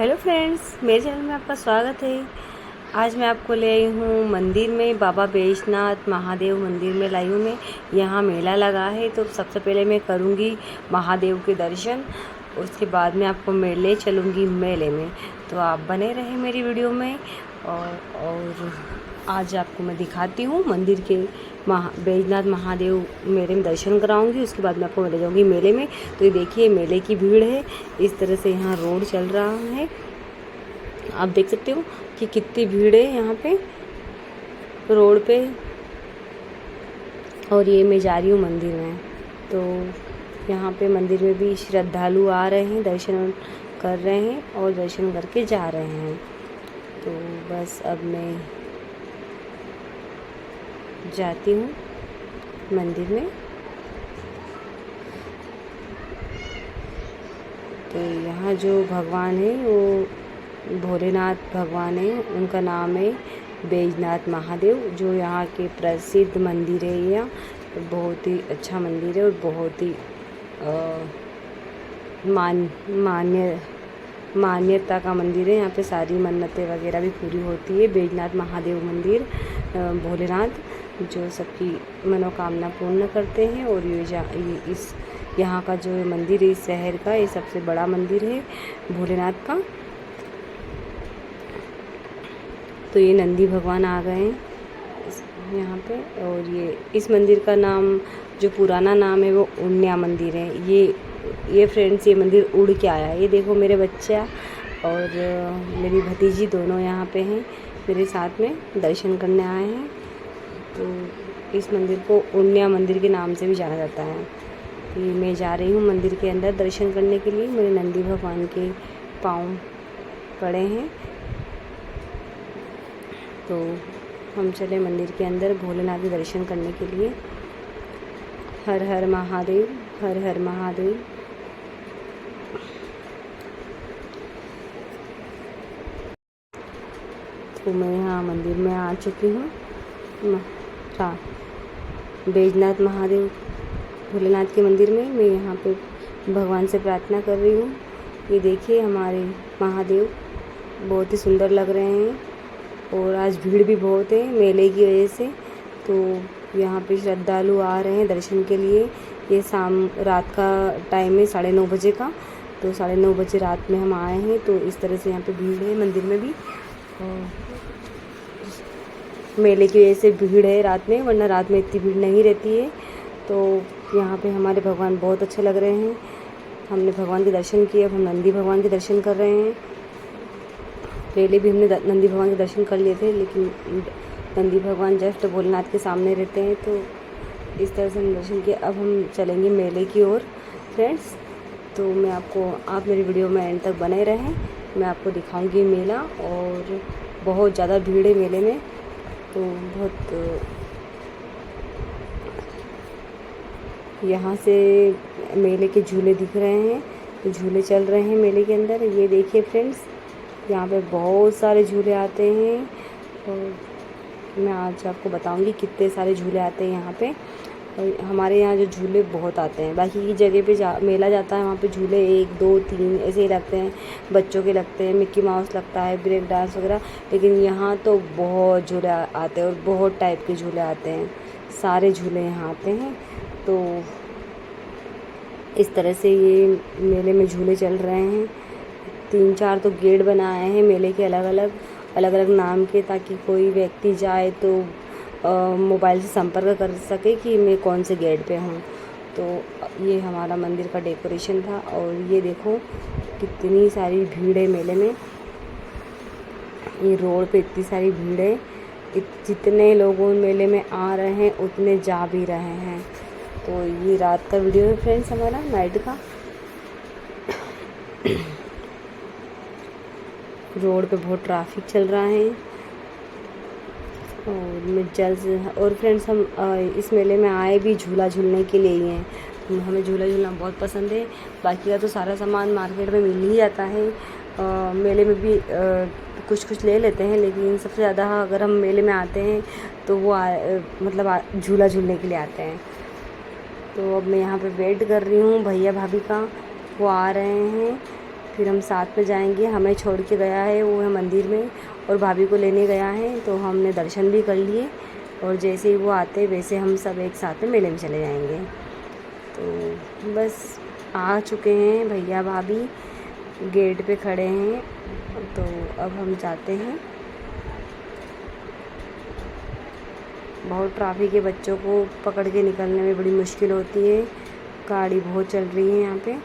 Hello friends, मेरे channel में आपका स्वागत है। आज मैं आपको ले आई हूँ मंदिर में, बाबा बैजनाथ महादेव मंदिर में लाई हूँ मैं। यहाँ मेला लगा है तो सबसे पहले मैं करूँगी महादेव के दर्शन, उसके बाद में आपको ले चलूँगी मेले में। तो आप बने रहें मेरी वीडियो में। और आज आपको मैं दिखाती हूँ मंदिर के बैजनाथ महादेव मेले में दर्शन कराऊंगी। उसके बाद मैं आपको ले जाऊँगी मेले में। तो ये देखिए मेले की भीड़ है, इस तरह से यहाँ रोड चल रहा है। आप देख सकते हो कि कितनी भीड़ है यहाँ पे रोड पे। और ये मैं जा रही हूँ मंदिर में, तो यहाँ पे मंदिर में भी श्रद्धालु आ रहे हैं, दर्शन कर रहे हैं और दर्शन करके जा रहे हैं। तो बस अब मैं जाती हूँ मंदिर में। तो यहाँ जो भगवान है वो भोलेनाथ भगवान है, उनका नाम है बैजनाथ महादेव। जो यहाँ के प्रसिद्ध मंदिर है, यह बहुत ही अच्छा मंदिर है और बहुत ही मान्यता का मंदिर है। यहाँ पे सारी मन्नतें वगैरह भी पूरी होती है। बैजनाथ महादेव मंदिर भोलेनाथ जो सबकी मनोकामना पूर्ण करते हैं। और ये इस यहाँ का जो मंदिर है, इस शहर का ये सबसे बड़ा मंदिर है भोलेनाथ का। तो ये नंदी भगवान आ गए हैं यहाँ पे। और ये इस मंदिर का नाम, जो पुराना नाम है, वो उन्या मंदिर है। ये फ्रेंड्स, ये मंदिर उड़ के आया है। ये देखो मेरे बच्चा और मेरी भतीजी दोनों यहाँ पे हैं, मेरे साथ में दर्शन करने आए हैं। तो इस मंदिर को उन्या मंदिर के नाम से भी जाना जाता है। तो मैं जा रही हूँ मंदिर के अंदर दर्शन करने के लिए। मेरे नंदी भगवान के पाँव पड़े हैं। तो हम चले मंदिर के अंदर भोलेनाथ के दर्शन करने के लिए। हर हर महादेव, हर हर महादेव। तो मैं यहाँ मंदिर में आ चुकी हूँ। बैजनाथ महादेव भोलेनाथ के मंदिर में मैं यहाँ पे भगवान से प्रार्थना कर रही हूँ। ये देखिए हमारे महादेव बहुत ही सुंदर लग रहे हैं। और आज भीड़ भी बहुत है मेले की वजह से। तो यहाँ पे श्रद्धालु आ रहे हैं दर्शन के लिए। ये रात का टाइम है, 9:30 बजे का। तो 9:30 बजे रात में हम आए हैं। तो इस तरह से यहाँ पे भीड़ है मंदिर में भी। मेले की वजह से भीड़ है रात में, वरना रात में इतनी भीड़ नहीं रहती है। तो यहाँ पे हमारे भगवान बहुत अच्छे लग रहे हैं। हमने भगवान के दर्शन किए, अब हम नंदी भगवान के दर्शन कर रहे हैं। पहले भी हमने नंदी भगवान के दर्शन कर लिए थे, लेकिन नंदी भगवान जस्ट भोलेनाथ के सामने रहते हैं। तो इस तरह से हम दर्शन किए। अब हम चलेंगे मेले की ओर फ्रेंड्स। तो आप मेरी वीडियो में एंड तक बने रहें। मैं आपको दिखाऊंगी मेला। और बहुत ज़्यादा भीड़ है मेले में। तो बहुत यहाँ से मेले के झूले दिख रहे हैं, तो झूले चल रहे हैं मेले के अंदर। ये देखिए फ्रेंड्स, यहाँ पे बहुत सारे झूले आते हैं। और मैं आज आपको बताऊंगी कितने सारे झूले आते हैं यहाँ पे। और हमारे यहाँ जो झूले बहुत आते हैं, बाकी की जगह पे मेला जाता है, वहाँ पे झूले 1 2 3 ऐसे ही लगते हैं। बच्चों के लगते हैं, मिक्की माउस लगता है, ब्रेक डांस वगैरह। लेकिन यहाँ तो बहुत झूले आते हैं और बहुत टाइप के झूले आते हैं। सारे झूले यहाँ आते हैं। तो इस तरह से ये मेले में झूले चल रहे हैं। 3-4 तो गेट बनाए हैं मेले के, अलग अलग नाम के, ताकि कोई व्यक्ति जाए तो मोबाइल से संपर्क कर सके कि मैं कौन से गेट पे हूँ। तो ये हमारा मंदिर का डेकोरेशन था। और ये देखो कितनी सारी भीड़ है मेले में। ये रोड पे इतनी सारी भीड़ है, जितने लोग मेले में आ रहे हैं उतने जा भी रहे हैं। तो ये रात का वीडियो है फ्रेंड्स, हमारा नाइट का। रोड पे बहुत ट्रैफिक चल रहा है। और फ्रेंड्स, हम इस मेले में आए भी झूला झूलने के लिए ही हैं। हमें झूला झूलना बहुत पसंद है। बाकी का तो सारा सामान मार्केट में मिल ही जाता है। मेले में भी कुछ ले लेते हैं, लेकिन सबसे ज़्यादा अगर हम मेले में आते हैं तो वो झूला झूलने के लिए आते हैं। तो अब मैं यहाँ पे वेट कर रही हूँ भैया भाभी का, वो आ रहे हैं। फिर हम साथ में जाएंगे। हमें छोड़ के गया है वो है मंदिर में और भाभी को लेने गया है, तो हमने दर्शन भी कर लिए और जैसे ही वो आते वैसे हम सब एक साथ में मेले में चले जाएंगे। तो बस आ चुके हैं भैया भाभी, गेट पे खड़े हैं, तो अब हम जाते हैं। बहुत ट्रैफिक है, बच्चों को पकड़ के निकलने में बड़ी मुश्किल होती है, गाड़ी बहुत चल रही है यहाँ पे।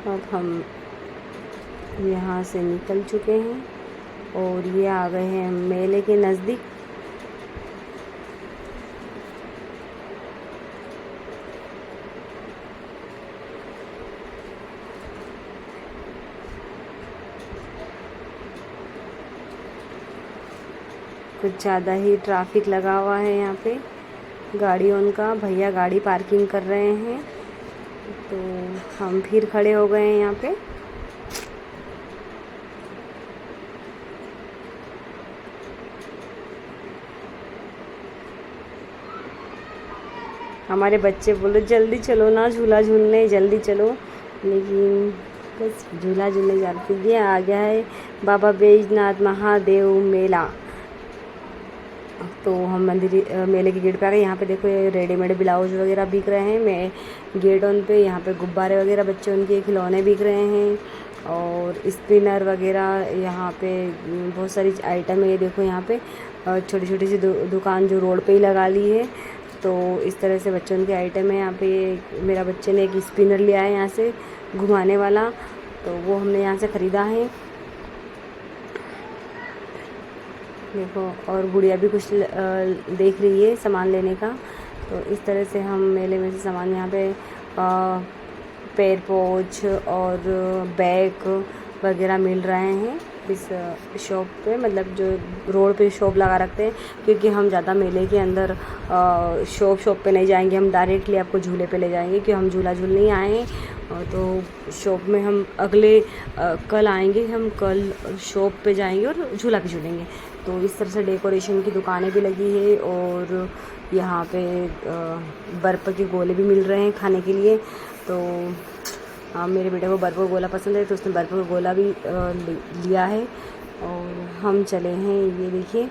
अब हम यहाँ से निकल चुके हैं और ये आ गए हैं मेले के नज़दीक। कुछ ज़्यादा ही ट्रैफिक लगा हुआ है यहाँ पे गाड़ियों का। भैया गाड़ी पार्किंग कर रहे हैं, तो हम फिर खड़े हो गए हैं यहाँ पे। हमारे बच्चे बोलो जल्दी चलो ना, झूला झूलने जल्दी चलो, लेकिन बस झूला झूलने जाते। ये आ गया है बाबा बैजनाथ महादेव मेला। तो हम मेले के गेट पे आ गए। यहाँ पे देखो ये रेडीमेड ब्लाउज वगैरह बिक रहे हैं। मैं गेट ऑन पे यहाँ पे गुब्बारे वगैरह बच्चों उनके खिलौने बिक रहे हैं और स्पिनर वगैरह। यहाँ पे बहुत सारी आइटम है। ये देखो यहाँ पे छोटी छोटी सी दुकान जो रोड पे ही लगा ली है, तो इस तरह से बच्चों के आइटम है। यहाँ पे मेरा बच्चे ने एक स्पिनर लिया है यहाँ से घुमाने वाला, तो वो हमने यहाँ से ख़रीदा है। देखो और गुड़िया भी कुछ देख रही है सामान लेने का। तो इस तरह से हम मेले में से सामान यहाँ पे पैर पोछ और बैग वगैरह मिल रहे हैं इस शॉप पे। मतलब जो रोड पे शॉप लगा रखते हैं, क्योंकि हम ज़्यादा मेले के अंदर शॉप पे नहीं जाएंगे, हम डायरेक्टली आपको झूले पे ले जाएंगे, क्योंकि हम झूला झूलने ही आए हैं। तो शॉप में हम अगले कल आएंगे, हम कल शॉप पे जाएंगे और झूला भी झूलेंगे। तो इस तरह से डेकोरेशन की दुकानें भी लगी है और यहाँ पे बर्फ़ के गोले भी मिल रहे हैं खाने के लिए। तो मेरे बेटे को बर्फ़ का गोला पसंद है, तो उसने बर्फ़ का गोला भी लिया है। और हम चले हैं, ये देखिए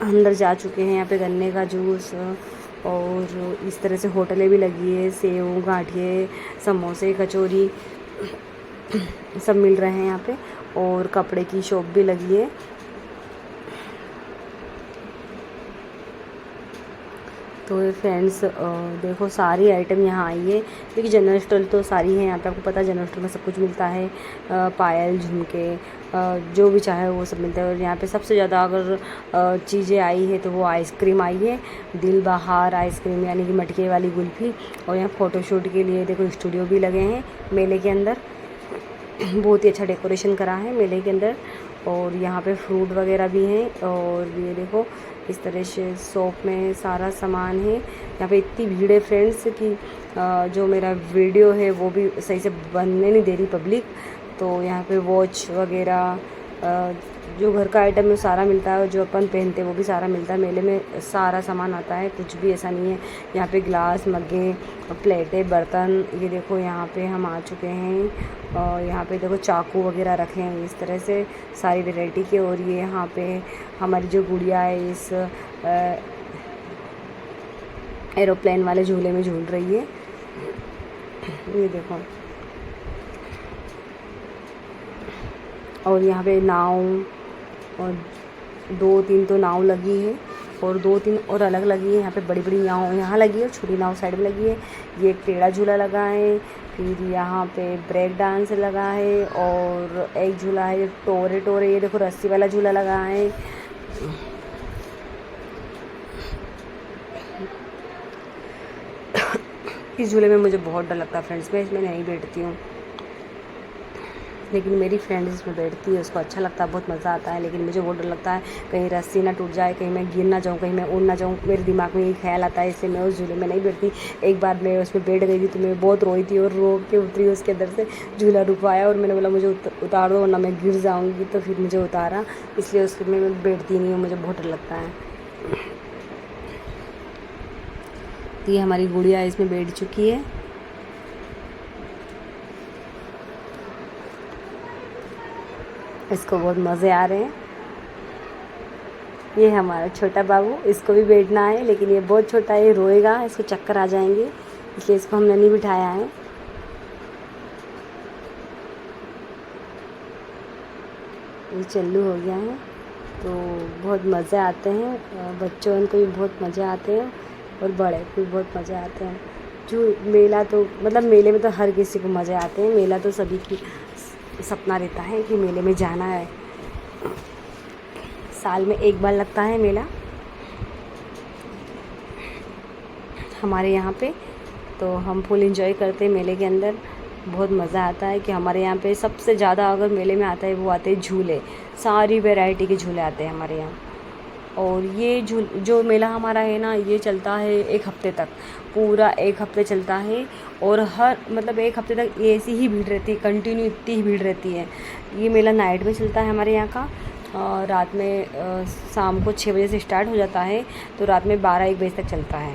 अंदर जा चुके हैं। यहाँ पे गन्ने का जूस और इस तरह से होटलें भी लगी है, सेव गांठिए समोसे कचौरी सब मिल रहे हैं यहाँ पे। और कपड़े की शॉप भी लगी है। तो फ्रेंड्स देखो सारी आइटम यहाँ आई है, क्योंकि जनरल स्टोर तो सारी है यहाँ पे। आपको पता है जनरल स्टोर में सब कुछ मिलता है, पायल झुमके जो भी चाहे वो सब मिलता है। और यहाँ पे सबसे ज़्यादा अगर चीज़ें आई है तो वो आइसक्रीम आई है, दिल बहार आइसक्रीम यानी कि मटके वाली कुल्फ़ी। और यहाँ फ़ोटोशूट के लिए देखो स्टूडियो भी लगे हैं मेले के अंदर। बहुत ही अच्छा डेकोरेशन करा है मेले के अंदर। और यहाँ पे फ्रूट वगैरह भी हैं। और ये देखो इस तरह से शॉप में सारा सामान है। यहाँ पे इतनी भीड़ है फ्रेंड्स कि जो मेरा वीडियो है वो भी सही से बनने नहीं दे रही पब्लिक। तो यहाँ पे वॉच वगैरह जो घर का आइटम है सारा मिलता है, और जो अपन पहनते हैं वो भी सारा मिलता है। मेले में सारा सामान आता है, कुछ भी ऐसा नहीं है। यहाँ पे ग्लास मग्गे प्लेटें बर्तन, ये देखो यहाँ पे हम आ चुके हैं। और यहाँ पे देखो चाकू वगैरह रखे हैं इस तरह से सारी वैरायटी के। और ये यहाँ पे हमारी जो गुड़िया है इस एरोप्लेन वाले झूले में झूल रही है, ये देखो। और यहाँ पे नाव और 2-3 तो नाव लगी है, और 2-3 और अलग लगी है। यहाँ पे बड़ी बड़ी नाव यहाँ लगी है, छोटी नाव साइड में लगी है। ये एक टेढ़ा झूला लगा है, फिर यहाँ पे ब्रेक डांस लगा है, और एक झूला है टोरे टोरे, ये देखो रस्सी वाला झूला लगा है। इस झूले में मुझे बहुत डर लगता है फ्रेंड्स, मैं इसमें नहीं बैठती हूँ। लेकिन मेरी फ्रेंड इसमें बैठती है, उसको अच्छा लगता है, बहुत मज़ा आता है। लेकिन मुझे बहुत डर लगता है कहीं रस्सी ना टूट जाए, कहीं मैं गिर ना जाऊँ, कहीं मैं उड़ ना जाऊँ। मेरे दिमाग में यही ख्याल आता है, इसलिए मैं उस झूले में नहीं बैठती। एक बार मैं उसमें बैठ गई थी तो मैं बहुत रोई थी और रो के उतरी उसके अंदर से। झूला रुकवाया और मैंने बोला मुझे उतार दो वरना मैं गिर जाऊँगी, तो फिर मुझे उतारा। इसलिए उसमें मैं बैठती नहीं हूँ, मुझे बहुत डर लगता है। तो ये हमारी गुड़िया इसमें बैठ चुकी है। इसको बहुत मज़े आ रहे हैं। ये हमारा छोटा बाबू, इसको भी बैठना है लेकिन ये बहुत छोटा है, ये रोएगा, इसको चक्कर आ जाएंगे, इसलिए इसको हमने नहीं बिठाया है। ये चल्लू हो गया है। तो बहुत मज़े आते हैं, बच्चों को भी बहुत मज़े आते हैं और बड़े को भी बहुत मज़े आते हैं। जो मेला तो मतलब मेले में तो हर किसी को मज़े आते हैं। मेला तो सभी की सपना रहता है कि मेले में जाना है। साल में एक बार लगता है मेला हमारे यहाँ पे, तो हम फुल एंजॉय करते हैं मेले के अंदर। बहुत मज़ा आता है कि हमारे यहाँ पे सबसे ज़्यादा अगर मेले में आता है वो आते हैं झूले। सारी वैरायटी के झूले आते हैं हमारे यहाँ। और ये जो मेला हमारा है ना, ये चलता है 1 हफ्ते तक, पूरा 1 हफ्ते चलता है। और हर मतलब 1 हफ्ते तक ऐसी ही भीड़ रहती है, कंटिन्यू इतनी ही भीड़ रहती है। ये मेला नाइट में चलता है हमारे यहाँ का। रात में शाम को 6 बजे से स्टार्ट हो जाता है, तो रात में 12-1 बजे तक चलता है।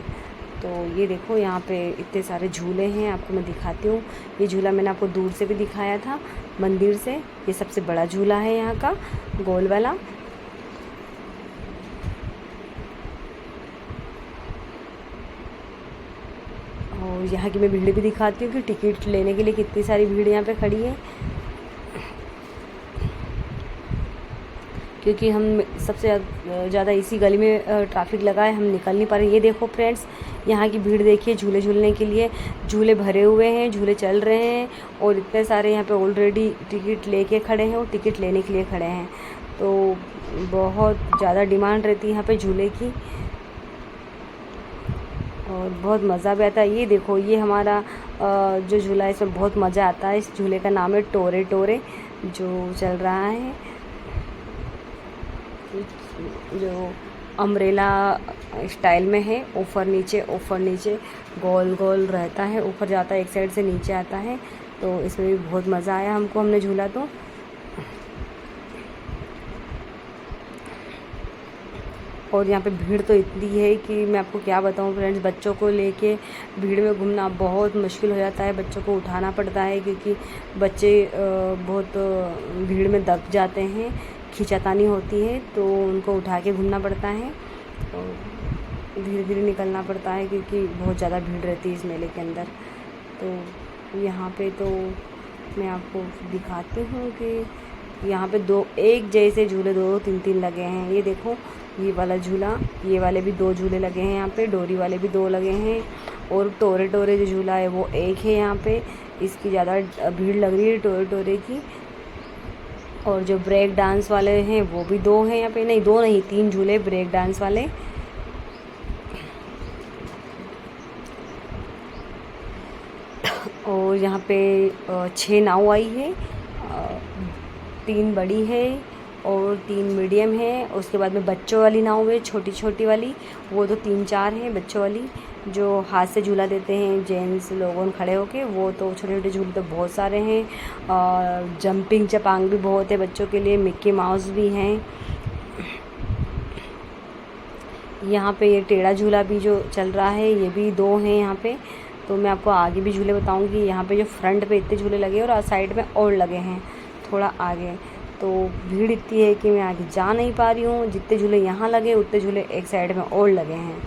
तो ये देखो यहाँ पे इतने सारे झूले हैं, आपको मैं दिखाती हूँ। ये झूला मैंने आपको दूर से भी दिखाया था मंदिर से। ये सबसे बड़ा झूला है यहाँ का, गोल वाला। और यहाँ की मैं भीड़ भी दिखाती हूँ कि टिकट लेने के लिए कितनी सारी भीड़ यहाँ पे खड़ी है। क्योंकि हम सबसे ज़्यादा इसी गली में ट्रैफिक लगा है, हम निकल नहीं पा रहे। ये देखो फ्रेंड्स, यहाँ की भीड़ देखिए, झूले झूलने के लिए झूले भरे हुए हैं, झूले चल रहे हैं। और इतने सारे यहाँ पे ऑलरेडी टिकट लेके खड़े हैं और टिकट लेने के लिए खड़े हैं। तो बहुत ज़्यादा डिमांड रहती है यहाँ पे झूले की और बहुत मज़ा भी आता है। ये देखो, ये हमारा जो झूला है इसमें बहुत मज़ा आता है। इस झूले का नाम है टोरे टोरे, जो चल रहा है, जो अम्ब्रेला स्टाइल में है। ऊपर नीचे गोल गोल रहता है, ऊपर जाता है एक साइड से नीचे आता है। तो इसमें भी बहुत मज़ा आया हमको, हमने झूला तो। और यहाँ पे भीड़ तो इतनी है कि मैं आपको क्या बताऊँ फ्रेंड्स। बच्चों को लेके भीड़ में घूमना बहुत मुश्किल हो जाता है, बच्चों को उठाना पड़ता है क्योंकि बच्चे बहुत भीड़ में दब जाते हैं, खींचातानी होती है, तो उनको उठा के घूमना पड़ता है और धीरे धीरे निकलना पड़ता है क्योंकि बहुत ज़्यादा भीड़ रहती है इस मेले के अंदर। तो यहाँ पे तो मैं आपको दिखाती हूँ कि यहाँ पे एक जैसे झूले 2-3 लगे हैं। ये देखो, ये वाला झूला, ये वाले भी 2 झूले लगे हैं यहाँ पे, डोरी वाले भी 2 लगे हैं। और टोरे टोरे जो झूला है वो 1 है यहाँ पे। इसकी ज़्यादा भीड़ लग रही है टोरे टोरे की। और जो ब्रेक डांस वाले हैं वो भी 2 हैं यहाँ पे, नहीं 2 नहीं 3 झूले ब्रेक डांस वाले। और यहाँ पे 6 नाव आई है, 3 बड़ी है और 3 मीडियम है। उसके बाद में बच्चों वाली नाव है, छोटी छोटी वाली, वो तो 3-4 हैं बच्चों वाली, जो हाथ से झूला देते हैं जेंट्स लोगों खड़े होके। वो तो छोटे छोटे झूले तो बहुत सारे हैं। और जंपिंग चपांग भी बहुत है बच्चों के लिए, मिक्की माउस भी हैं यहाँ पे। ये टेढ़ा झूला भी जो चल रहा है ये भी 2 हैं यहाँ पे। तो मैं आपको आगे भी झूले बताऊंगी। यहाँ पे जो फ्रंट पे इतने झूले लगे और साइड में और लगे हैं थोड़ा आगे। तो भीड़ इतनी है कि मैं आगे जा नहीं पा रही हूँ। जितने झूले यहाँ लगे उतने झूले एक साइड में और लगे हैं।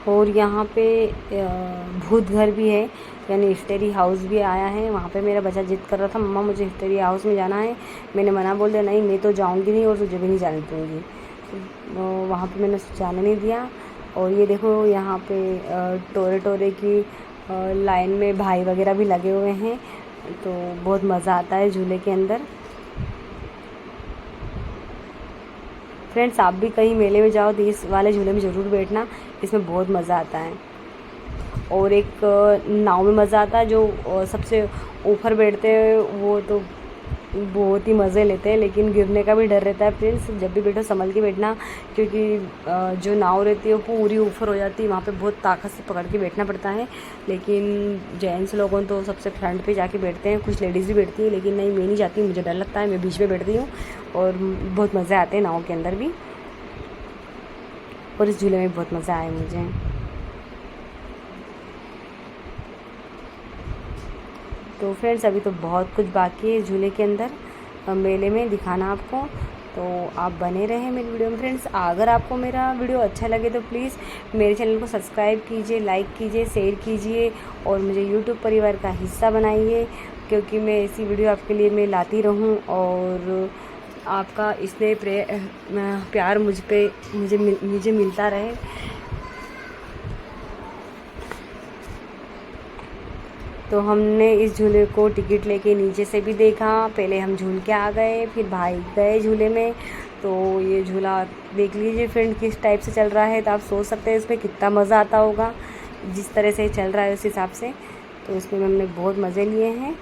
और यहाँ पे भूत घर भी है, यानी हिस्टेरी हाउस भी आया है। वहाँ पे मेरा बच्चा जिद कर रहा था, मम्मा मुझे हिस्टेरी हाउस में जाना है। मैंने मना बोल दिया, नहीं मैं तो जाऊँगी नहीं और तुझे भी नहीं जाने दूँगी। तो वहाँ पे मैंने जाने नहीं दिया। और ये देखो, यहाँ पे टोरे टोरे की लाइन में भाई वगैरह भी लगे हुए हैं। तो बहुत मज़ा आता है झूले के अंदर। फ्रेंड्स आप भी कहीं मेले में जाओ तो इस वाले झूले में ज़रूर बैठना, इसमें बहुत मज़ा आता है। और एक नाव में मज़ा आता है, जो सबसे ऊपर बैठते हैं वो तो बहुत ही मज़े लेते हैं, लेकिन गिरने का भी डर रहता है। फ्रेंड्स जब भी बैठो संभल के बैठना, क्योंकि जो नाव रहती है वो पूरी ऊपर हो जाती है, वहाँ पे बहुत ताकत से पकड़ के बैठना पड़ता है। लेकिन जेंट्स लोगों तो सबसे फ्रंट पे जाके बैठते हैं, कुछ लेडीज़ भी बैठती है, लेकिन नहीं मैं नहीं जाती, मुझे डर लगता है, मैं बीच में बैठती हूँ और बहुत मज़े आते हैं नाव के अंदर भी। और इस झूले में बहुत मज़ा आया मुझे। तो फ्रेंड्स अभी तो बहुत कुछ बाकी है झूले के अंदर मेले में दिखाना आपको, तो आप बने रहें मेरी वीडियो में। फ्रेंड्स अगर आपको मेरा वीडियो अच्छा लगे तो प्लीज़ मेरे चैनल को सब्सक्राइब कीजिए, लाइक कीजिए, शेयर कीजिए और मुझे यूट्यूब परिवार का हिस्सा बनाइए, क्योंकि मैं ऐसी वीडियो आपके लिए मैं लाती रहूं और आपका इसलिए प्यार मुझे मिलता रहे। तो हमने इस झूले को टिकट लेके नीचे से भी देखा, पहले हम झूल के आ गए, फिर भाई गए झूले में। तो ये झूला देख लीजिए फ्रेंड किस टाइप से चल रहा है, तो आप सोच सकते हैं इसमें कितना मज़ा आता होगा। जिस तरह से चल रहा है उस हिसाब से, तो इसमें हमने बहुत मज़े लिए हैं।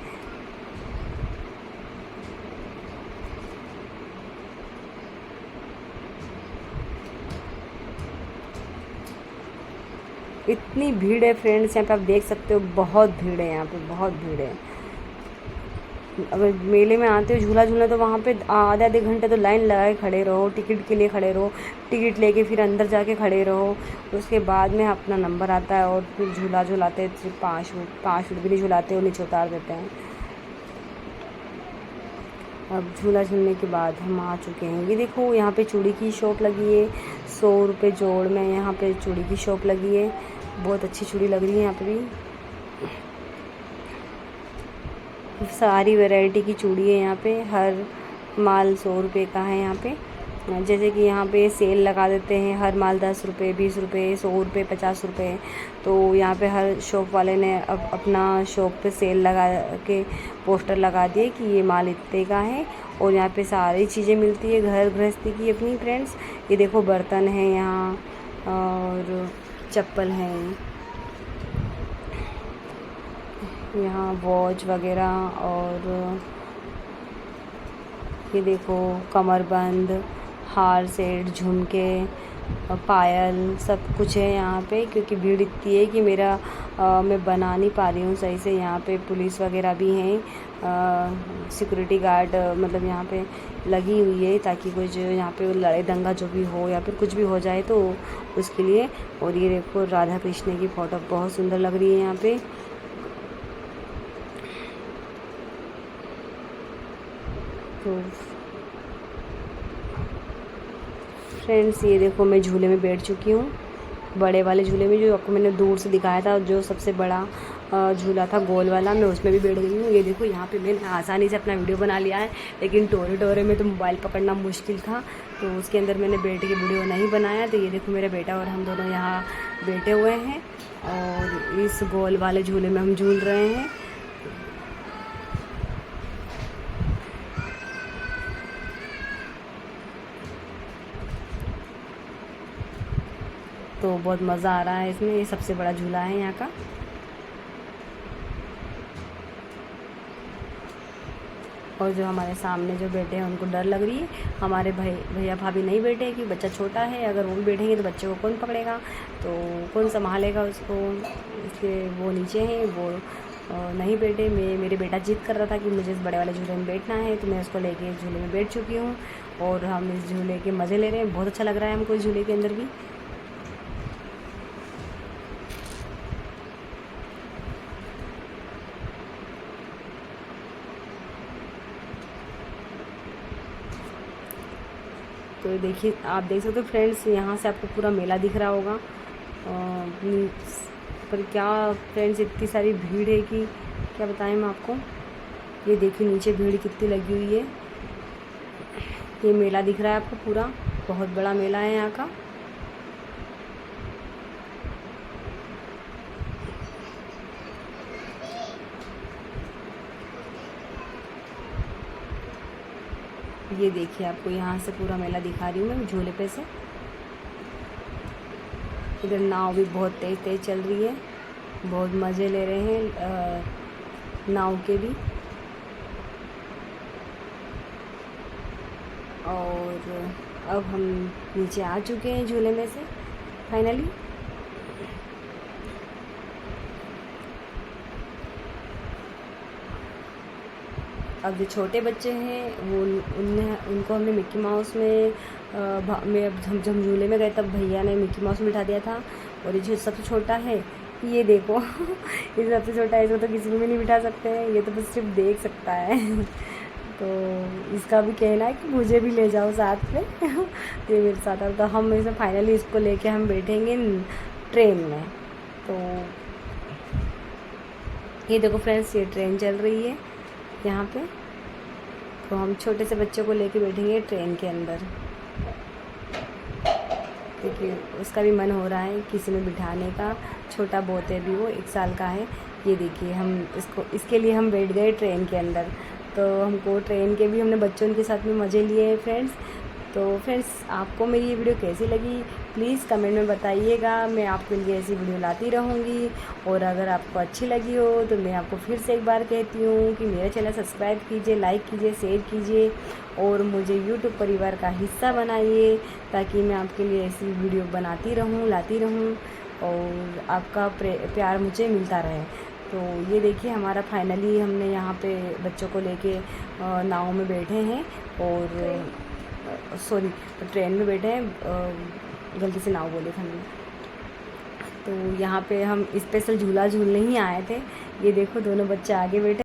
इतनी भीड़ है फ्रेंड्स, यहाँ पे आप देख सकते हो, बहुत भीड़ है यहाँ पे, बहुत भीड़ है। अगर मेले में आते हो झूला झूलना तो वहाँ पे आधे आधे घंटे तो लाइन लगा के खड़े रहो, टिकट के लिए खड़े रहो, टिकट लेके फिर अंदर जाके खड़े रहो, उसके बाद में अपना नंबर आता है और फिर झूला झूलाते हैं। 5 फुट भी नहीं झूलाते और नीचे उतार देते हैं। अब झूला झूलने के बाद हम आ चुके हैं। ये देखो यहाँ पे चूड़ी की शॉप लगी है, 100 रुपये जोड़ में यहाँ पे चूड़ी की शॉप लगी है। बहुत अच्छी चूड़ी लग रही है यहाँ पे भी, सारी वैरायटी की चूड़ी है यहाँ पे। हर माल 100 रुपये का है यहाँ पे। जैसे कि यहाँ पे सेल लगा देते हैं, हर माल 10 रुपये, 20 रुपये, 100 रुपये, 50 रुपये। तो यहाँ पे हर शॉप वाले ने अब अपना शॉप पे सेल लगा के पोस्टर लगा दिए कि ये माल इतने का है। और यहाँ पे सारी चीज़ें मिलती है घर गृहस्थी की अपनी। फ्रेंड्स ये देखो बर्तन है यहाँ और चप्पल है यहाँ, वॉच वगैरह, और ये देखो कमरबंद, हार सेट, झुमके, पायल, सब कुछ है यहाँ पे। क्योंकि भीड़ इतनी है कि मैं बना नहीं पा रही हूँ सही से। यहाँ पे पुलिस वगैरह भी हैं, सिक्योरिटी गार्ड मतलब यहाँ पे लगी हुई है, ताकि कुछ यहाँ पे लड़ाई दंगा जो भी हो या फिर कुछ भी हो जाए तो उसके लिए। और ये देखो राधा कृष्ण की फ़ोटो बहुत सुंदर लग रही है यहाँ पे। तो फ्रेंड्स ये देखो मैं झूले में बैठ चुकी हूँ, बड़े वाले झूले में, जो आपको मैंने दूर से दिखाया था, जो सबसे बड़ा झूला था गोल वाला, मैं उसमें भी बैठ गई हूँ। ये देखो यहाँ पे मैंने आसानी से अपना वीडियो बना लिया है, लेकिन टोरे टोरे में तो मोबाइल पकड़ना मुश्किल था, तो उसके अंदर मैंने बैठ के वीडियो नहीं बनाया। तो ये देखो मेरा बेटा और हम दोनों यहाँ बैठे हुए हैं और इस गोल वाले झूले में हम झूल रहे हैं। तो बहुत मज़ा आ रहा है इसमें, ये सबसे बड़ा झूला है यहाँ का। और जो हमारे सामने जो बैठे हैं उनको डर लग रही है, हमारे भैया भाभी नहीं बैठे कि बच्चा छोटा है, अगर वो भी बैठेंगे तो बच्चे को कौन पकड़ेगा, तो कौन संभालेगा उसको, इसलिए वो नीचे हैं, वो नहीं बैठे। मेरे बेटा जिद कर रहा था कि मुझे इस बड़े वाले झूले में बैठना है, तो मैं उसको लेके झूले में बैठ चुकी हूँ और हम इस झूले के मज़े ले रहे हैं। बहुत अच्छा लग रहा है हमको इस झूले के अंदर भी। तो देखिए आप देख सकते हो फ्रेंड्स, यहाँ से आपको पूरा मेला दिख रहा होगा। पर क्या फ्रेंड्स इतनी सारी भीड़ है कि क्या बताएं मैं आपको। ये देखिए नीचे भीड़ कितनी लगी हुई है। ये मेला दिख रहा है आपको पूरा, बहुत बड़ा मेला है यहाँ का। ये देखिए, आपको यहाँ से पूरा मेला दिखा रही हूँ मैं झूले पे से। इधर नाव भी बहुत तेज़ तेज़ चल रही है, बहुत मज़े ले रहे हैं नाव के भी। और अब हम नीचे आ चुके हैं झूले में से फाइनली। अब जो छोटे बच्चे हैं वो उनको हमने मिक्की माउस में जब हम झूले में गए तब भैया ने मिक्की माउस में बिठा दिया था। और ये जो सबसे छोटा है, ये देखो ये सबसे छोटा है, इसको तो किसी में भी नहीं बिठा सकते हैं, ये तो बस सिर्फ देख सकता है तो इसका भी कहना है कि मुझे भी ले जाओ साथ में तो ये मेरे साथ है। तो हम इसे फाइनली इसको लेके हम बैठेंगे ट्रेन में। तो ये देखो फ्रेंड्स, ये ट्रेन चल रही है यहाँ पे। तो हम छोटे से बच्चों को लेके बैठेंगे ट्रेन के अंदर, क्योंकि उसका भी मन हो रहा है किसी में बिठाने का। छोटा बहुत है भी, वो 1 साल का है। ये देखिए, हम इसके लिए हम बैठ गए ट्रेन के अंदर। तो हमको ट्रेन के भी हमने बच्चों के साथ में मज़े लिए हैं फ्रेंड्स। तो फ्रेंड्स, आपको मेरी ये वीडियो कैसी लगी प्लीज़ कमेंट में बताइएगा। मैं आपके लिए ऐसी वीडियो लाती रहूँगी। और अगर आपको अच्छी लगी हो तो मैं आपको फिर से एक बार कहती हूँ कि मेरा चैनल सब्सक्राइब कीजिए, लाइक कीजिए, शेयर कीजिए और मुझे यूट्यूब परिवार का हिस्सा बनाइए, ताकि मैं आपके लिए ऐसी वीडियो बनाती रहूँ, लाती रहूँ और आपका प्यार मुझे मिलता रहे। तो ये देखिए, हमारा फाइनली हमने यहाँ पे बच्चों को लेके नाव में बैठे हैं, और सॉरी ट्रेन में बैठे हैं, गलती से नाव बोले थे हमने। तो यहाँ पे हम स्पेशल झूला झूलने ही आए थे। ये देखो, दोनों बच्चे आगे बैठे।